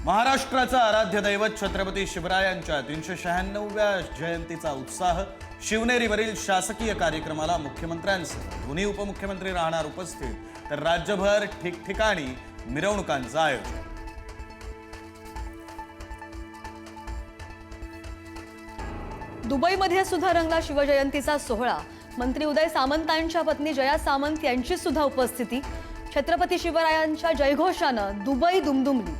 महाराष्ट्राचा आराध्य दैवत छत्रपती शिवरायांच्या 396व्या जयंतीचा उत्साह। शिवनेरीवरील शासकीय कार्यक्रमाला मुख्यमंत्र्यांसह दोन्ही उपमुख्यमंत्री राहणार उपस्थित, तर राज्यभर ठिकठिकाणी मिरवणुकांचं आयोजन। दुबईमध्ये सुद्धा रंगला शिवजयंतीचा सोहळा। मंत्री उदय सामंतांच्या पत्नी जया सामंत यांची सुद्धा उपस्थिती। छत्रपती शिवरायांच्या जयघोषानं दुबई दुमदुमली।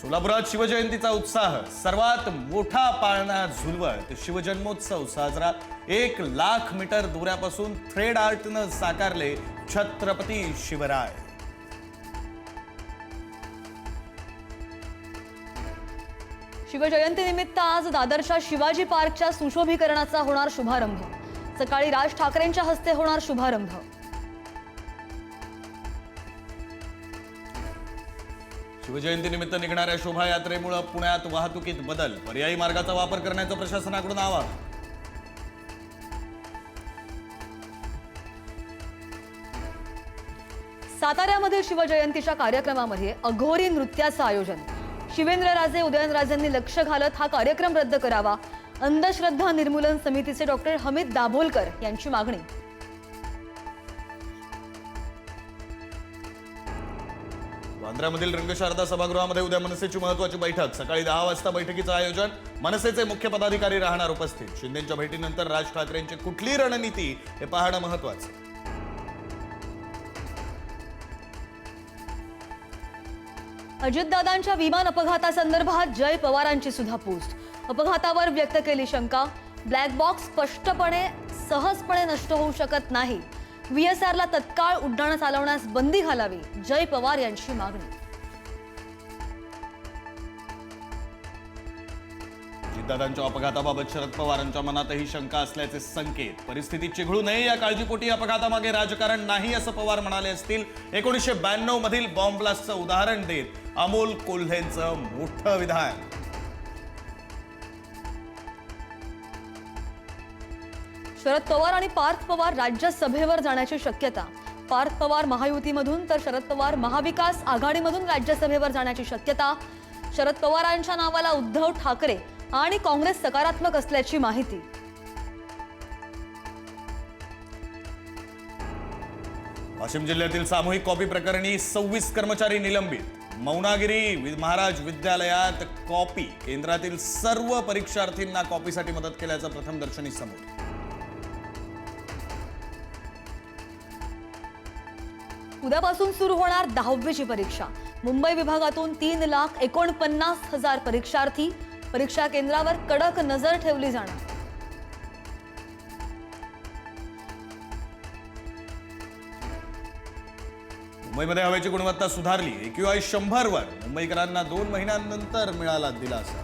सोलापुरात शिवजयंतीचा उत्साह। सर्वात मोठा पाळणा झुलवत शिवजन्मोत्सव साजरा। 1 लाख मीटर दूरापासून थ्रेड आर्टनं साकारले छत्रपती शिवराय। शिवजयंतीनिमित्त आज दादरच्या शिवाजी पार्कच्या सुशोभीकरणाचा होणार शुभारंभ। सकाळी राज ठाकरेंच्या हस्ते होणार शुभारंभ। शिवजयंतीनिमित्त निघणाऱ्या शोभायात्रेमुळे पुण्यात वाहतुकीत बदल। पर्यायी मार्गाचा वापर करण्याचं प्रशासनाकडून आवाहन। साताऱ्यामधील शिवजयंतीच्या कार्यक्रमामध्ये अघोरी नृत्याचं आयोजन। शिवेंद्रराजे उदयनराजेंनी लक्ष घालत हा कार्यक्रम रद्द करावा। अंधश्रद्धा निर्मूलन समितीचे डॉक्टर हमीद दाभोलकर यांची मागणी। बांद्रामधील रंगशारदा सभागृहामध्ये उद्या मनसेची महत्त्वाची बैठक। सकाळी 10 वाजता बैठकीचं आयोजन। मनसेचे मुख्य पदाधिकारी राहणार उपस्थित। शिंदेंच्या भेटीनंतर राज ठाकरेंची कुठली रणनीती हे पाहणं महत्त्वाचं। अजितदादांच्या विमान अपघातासंदर्भात जय पवारांची सुद्धा पोस्ट। अपघातावर व्यक्त केली शंका। ब्लॅक बॉक्स स्पष्टपणे सहजपणे नष्ट होऊ शकत नाही। व्हीएसआरला तत्काळ उड्डाण चालवण्यास बंदी घालावी, जय पवार यांची मागणी। अजितदादांच्या अपघाताबाबत शरद पवारांच्या मनातही शंका असल्याचे संकेत। परिस्थिती चिघळू नये या काळजीपोटी अपघातामागे राजकारण नाही असं पवार म्हणाले असतील। 1992 मधील बॉम्ब ब्लास्टचं उदाहरण देत अमोल कोल्हेंचं मोठं विधान। शरद पवार आणि पार्थ पवार राज्यसभेवर जाण्याची शक्यता। पार्थ पवार महायुतीमधून तर शरद पवार महाविकास आघाडीमधून राज्यसभेवर जाण्याची शक्यता। शरद पवारांच्या नावाला उद्धव ठाकरे आणि काँग्रेस सकारात्मक असल्याची माहिती। वाशिम जिल्ह्यातील सामूहिक कॉपी प्रकरणी 26 कर्मचारी निलंबित। मौनागिरी महाराज विद्यालयात कॉपी केंद्रातील सर्व परीक्षार्थींना कॉपीसाठी मदत केल्याचं प्रथमदर्शनी समोर। उद्यापासून सुरू होणार 10वीची परीक्षा। मुंबई विभागातून 3,49,000 परीक्षार्थी। परीक्षा केंद्रावर कडक नजर ठेवली जाणार। मुंबईमध्ये हवेची गुणवत्ता सुधारली। AQI 100 वर। मुंबईकरांना 2 महिन्यांनंतर मिळाला दिलासा।